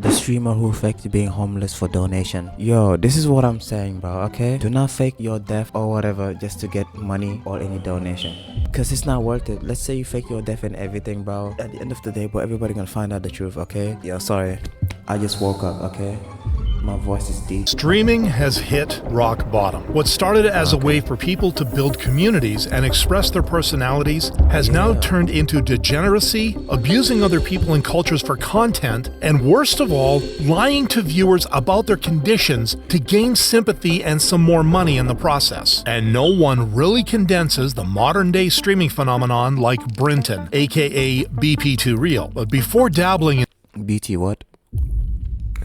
The streamer who faked being homeless for donation. Yo, this is what I'm saying, bro, okay? Do not fake your death or whatever just to get money or any donation. Because it's not worth it. Let's say you fake your death and everything, bro. At the end of the day, bro, everybody gonna find out the truth, okay? Yo, sorry. I just woke up, okay? My voice is deep. Streaming has hit rock bottom. What started as a way for people to build communities and express their personalities has now turned into degeneracy, abusing other people and cultures for content, and worst of all, lying to viewers about their conditions to gain sympathy and some more money in the process. And no one really condenses the modern day streaming phenomenon like Brinton, aka BP2Real. But before dabbling in BT what?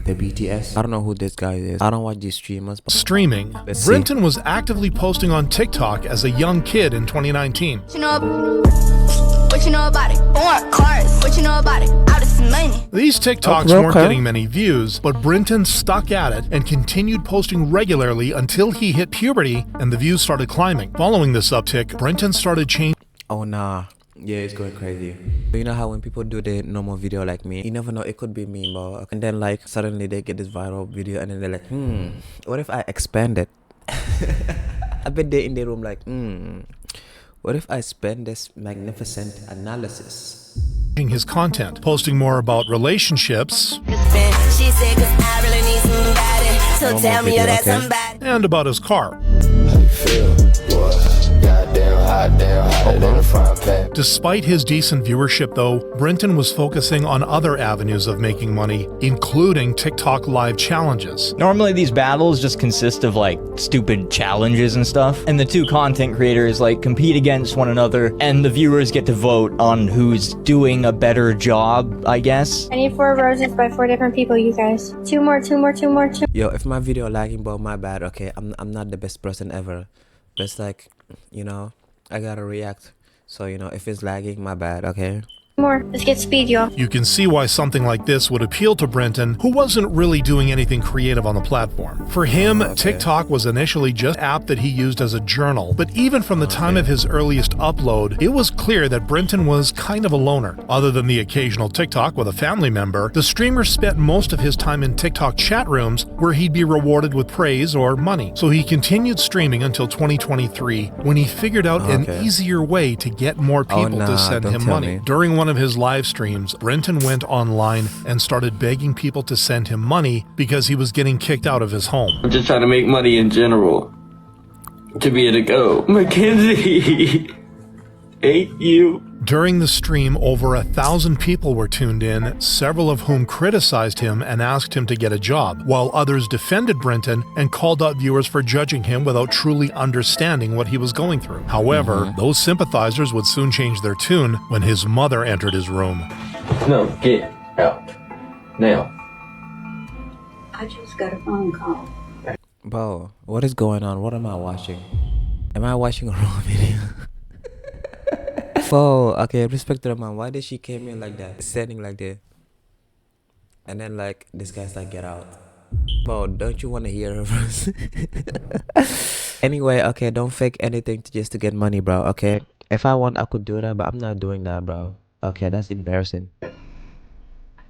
The BTS? I don't know who this guy is. I don't watch these streamers. Streaming, Brinton was actively posting on TikTok as a young kid in 2019. What you know about it? I want cars. What you know about it? Out of some money. These TikToks weren't getting many views, but Brinton stuck at it and continued posting regularly until he hit puberty and the views started climbing. Following this uptick, Brinton started changing. Oh nah. Yeah, it's going crazy. You know how when people do the normal video like me, you never know, it could be me, bro. And then like suddenly they get this viral video and then they're like, what if I expand it? I bet they're in the room like, what if I spend this magnificent analysis? His content, posting more about relationships and about his car. Despite his decent viewership though, Brinton was focusing on other avenues of making money, including TikTok live challenges. Normally these battles just consist of like stupid challenges and stuff, and the two content creators like compete against one another, and the viewers get to vote on who's doing a better job, I guess. I need 4 roses by 4 different people, you guys. 2 more. Yo, if my video lagging, bro, my bad, okay? I'm not the best person ever. But it's like, you know, I gotta react. So, you know, if it's lagging, my bad, okay? More. Let's get speed, y'all. You can see why something like this would appeal to Brinton, who wasn't really doing anything creative on the platform. For him, TikTok was initially just an app that he used as a journal, but even from the time of his earliest upload, it was clear that Brinton was kind of a loner. Other than the occasional TikTok with a family member, the streamer spent most of his time in TikTok chat rooms where he'd be rewarded with praise or money. So he continued streaming until 2023, when he figured out an easier way to get more people to send him money. During one of his live streams, Brinton went online and started begging people to send him money because he was getting kicked out of his home. I'm just trying to make money in general to be able to go. Mackenzie, hate you. During the stream, over 1,000 people were tuned in, several of whom criticized him and asked him to get a job, while others defended Brinton and called out viewers for judging him without truly understanding what he was going through. However, those sympathizers would soon change their tune when his mother entered his room. No, get out. Now. I just got a phone call. Bro, what is going on? What am I watching? Am I watching a wrong video? Oh, okay, respect to the mom. Why did she came in like that? Standing like that. And then like, this guy's like, get out. Bro, don't you want to hear her voice? Anyway, okay, don't fake anything just to get money, bro, okay? If I want, I could do that, but I'm not doing that, bro. Okay, that's embarrassing. I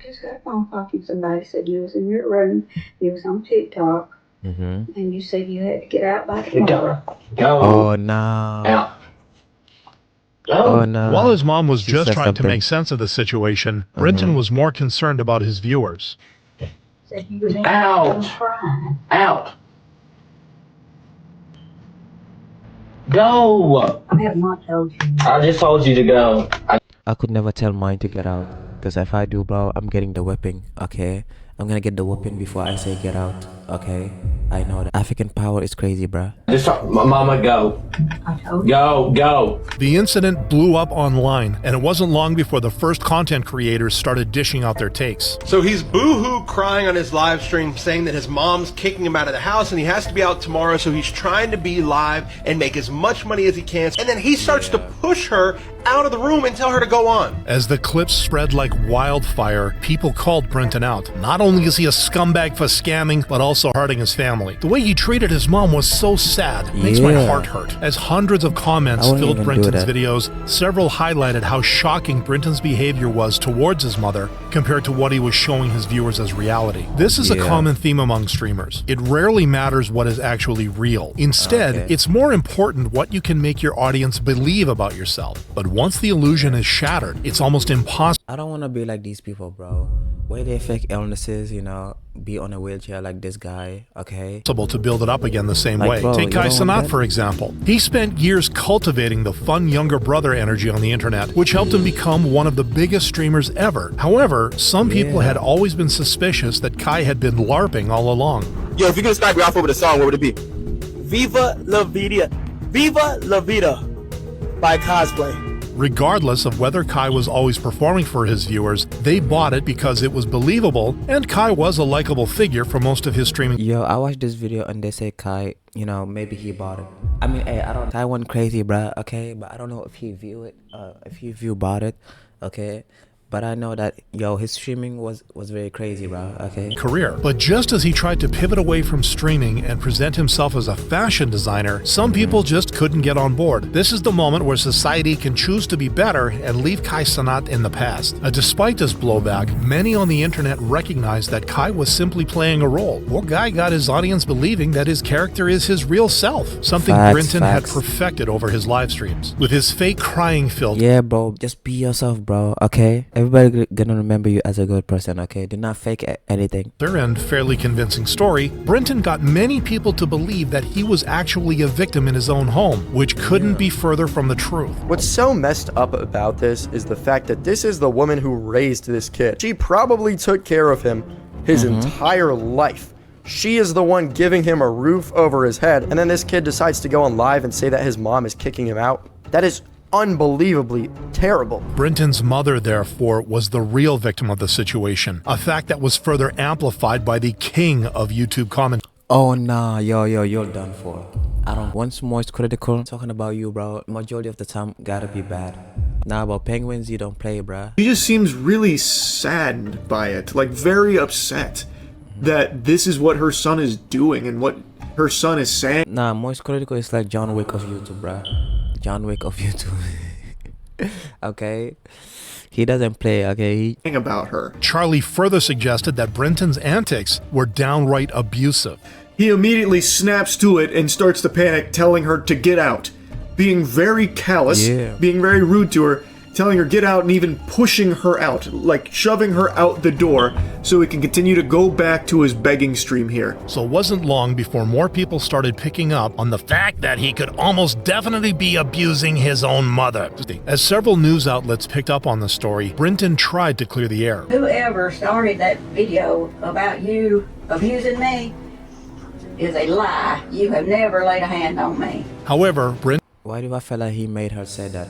just got a phone call from somebody said you was in your room, you was on TikTok, and you said you had to get out by tomorrow. Go. Oh, no. Out. Oh, no. While his mom was just trying to make sense of the situation, Brinton was more concerned about his viewers. Said you was in Out. crying. Out. Go. I have not told you. I just told you to go. I could never tell mine to get out. Because if I do, bro, I'm getting the whipping, okay? I'm gonna get the whooping before I say get out, okay? I know that. African power is crazy, bruh. Just mama, go. I told you. Go. The incident blew up online, and it wasn't long before the first content creators started dishing out their takes. So he's boo-hoo crying on his live stream saying that his mom's kicking him out of the house and he has to be out tomorrow, so he's trying to be live and make as much money as he can. And then he starts to push her out of the room and tell her to go on. As the clips spread like wildfire, people called Brinton out. Not only is he a scumbag for scamming, but also hurting his family. family. The way he treated his mom was so sad. It makes my heart hurt. As hundreds of comments filled Brenton's videos, several highlighted how shocking Brenton's behavior was towards his mother compared to what he was showing his viewers as reality. This is a common theme among streamers. It rarely matters what is actually real. Instead, it's more important what you can make your audience believe about yourself. But once the illusion is shattered, it's almost impossible. I don't want to be like these people, bro. Where they fake illnesses, you know, be on a wheelchair like this guy, okay? To build it up again the same way. Bro, Take Kai Cenat, for example. He spent years cultivating the fun younger brother energy on the internet, which helped him become one of the biggest streamers ever. However, some people had always been suspicious that Kai had been LARPing all along. Yo, if you're gonna start me off with a song, what would it be? Viva La Vida. Viva La Vida by Cosplay. Regardless of whether Kai was always performing for his viewers, they bought it because it was believable, and Kai was a likable figure for most of his streaming. Yo, I watched this video and they say Kai, you know, maybe he bought it. I mean, hey, I don't. Kai went crazy, bruh, okay? But I don't know if he bought it, okay? But I know that, yo, his streaming was very crazy, bro, okay? Career. But just as he tried to pivot away from streaming and present himself as a fashion designer, some people just couldn't get on board. This is the moment where society can choose to be better and leave Kai Cenat in the past. Despite this blowback, many on the internet recognized that Kai was simply playing a role. Poor guy got his audience believing that his character is his real self, something Brenton had perfected over his live streams. With his fake crying filter. Yeah, bro, just be yourself, bro, okay? Everybody gonna remember you as a good person, okay? Do not fake anything. And fairly convincing story, Brenton got many people to believe that he was actually a victim in his own home, which couldn't be further from the truth. What's so messed up about this is the fact that this is the woman who raised this kid. She probably took care of him his entire life. She is the one giving him a roof over his head, and then this kid decides to go on live and say that his mom is kicking him out. That is unbelievably terrible. Brenton's mother, therefore, was the real victim of the situation, a fact that was further amplified by the king of YouTube comment. Oh nah, yo, you're done for. I don't. Once more it's critical. Talking about you, bro. Majority of the time gotta be bad. Nah, about penguins, you don't play, bruh. He just seems really saddened by it, like very upset that this is what her son is doing and what her son is saying. Nah, most critical is like John Wick of YouTube, bruh. John Wick of YouTube. Okay? He doesn't play, okay? About her. Charlie further suggested that Brenton's antics were downright abusive. He immediately snaps to it and starts to panic, telling her to get out. Being very callous, being very rude to her, telling her get out and even pushing her out, like shoving her out the door so he can continue to go back to his begging stream here. So it wasn't long before more people started picking up on the fact that he could almost definitely be abusing his own mother. As several news outlets picked up on the story, Brenton tried to clear the air. Whoever started that video about you abusing me is a lie. You have never laid a hand on me. However, Brenton... Why do I feel like he made her say that?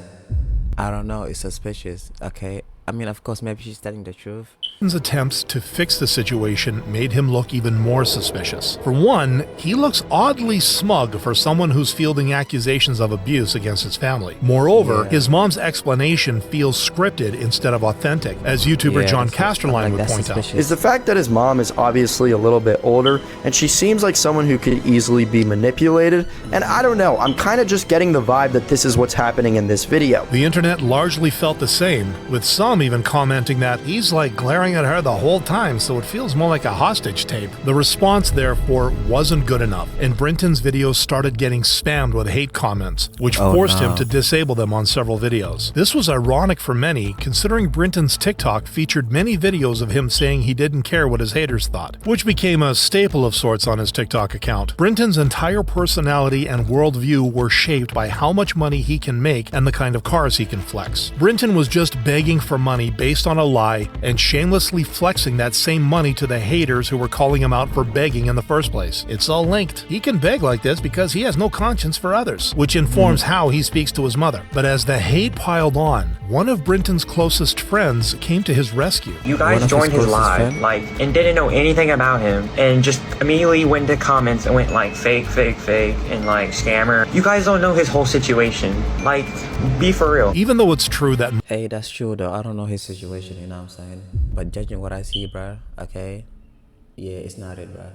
I don't know, it's suspicious, okay? I mean, of course, maybe she's telling the truth. Brenton's attempts to fix the situation made him look even more suspicious. For one, he looks oddly smug for someone who's fielding accusations of abuse against his family. Moreover, his mom's explanation feels scripted instead of authentic, as YouTuber John Casterline would point out. Is the fact that his mom is obviously a little bit older, and she seems like someone who could easily be manipulated, and I don't know, I'm kind of just getting the vibe that this is what's happening in this video. The internet largely felt the same, with some even commenting that he's like glaring at her the whole time, so it feels more like a hostage tape. The response, therefore, wasn't good enough, and Brenton's videos started getting spammed with hate comments, which forced him to disable them on several videos. This was ironic for many, considering Brenton's TikTok featured many videos of him saying he didn't care what his haters thought, which became a staple of sorts on his TikTok account. Brenton's entire personality and worldview were shaped by how much money he can make and the kind of cars he can flex. Brenton was just begging for money based on a lie and shamelessly flexing that same money to the haters who were calling him out for begging in the first place. It's all linked. He can beg like this because he has no conscience for others, which informs how he speaks to his mother. But as the hate piled on, one of Brenton's closest friends came to his rescue. You guys joined his live, and didn't know anything about him, and just immediately went to comments and went like fake, and like scammer. You guys don't know his whole situation. Like, be for real. Even though it's true that... Hey, that's true though. I don't know his situation, you know what I'm saying? But judging what I see, bruh, okay? Yeah, it's not it, bruh.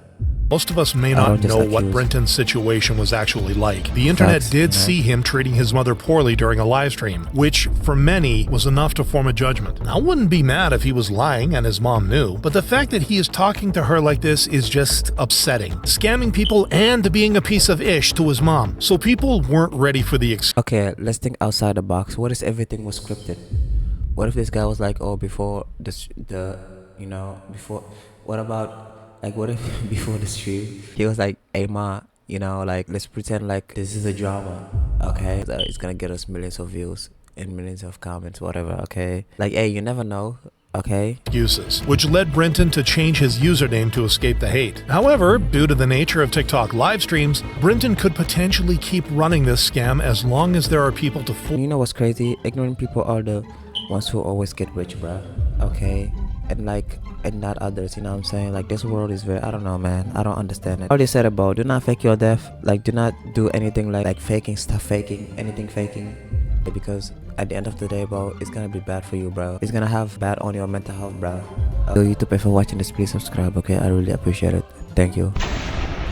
Most of us may not know what Brenton's situation was actually like. The internet did see him treating his mother poorly during a live stream, which for many was enough to form a judgment. I wouldn't be mad if he was lying and his mom knew, but the fact that he is talking to her like this is just upsetting. Scamming people and being a piece of ish to his mom. So people weren't ready for the Okay, let's think outside the box. What if everything was scripted? What if this guy was like, oh, before what about like, what if before the stream he was like, hey ma, like, let's pretend like this is a drama, okay? So it's gonna get us millions of views and millions of comments, whatever, okay? Like, hey, you never know, okay? Excuses, which led Brenton to change his username to escape the hate. However, due to the nature of TikTok live streams, Brenton could potentially keep running this scam as long as there are people to fool. You know what's crazy? Ignorant people are the ones who always get rich, bruh, okay? And not others, you know what I'm saying? Like, this world is very, I don't know, man, I don't understand it. All they said about, do not fake your death, like, do not do anything like faking stuff, anything faking, because at the end of the day, bro, it's gonna be bad for you, bro. It's gonna have bad on your mental health, bro. So YouTube, if you're watching this, please subscribe, okay? I really appreciate it. Thank you.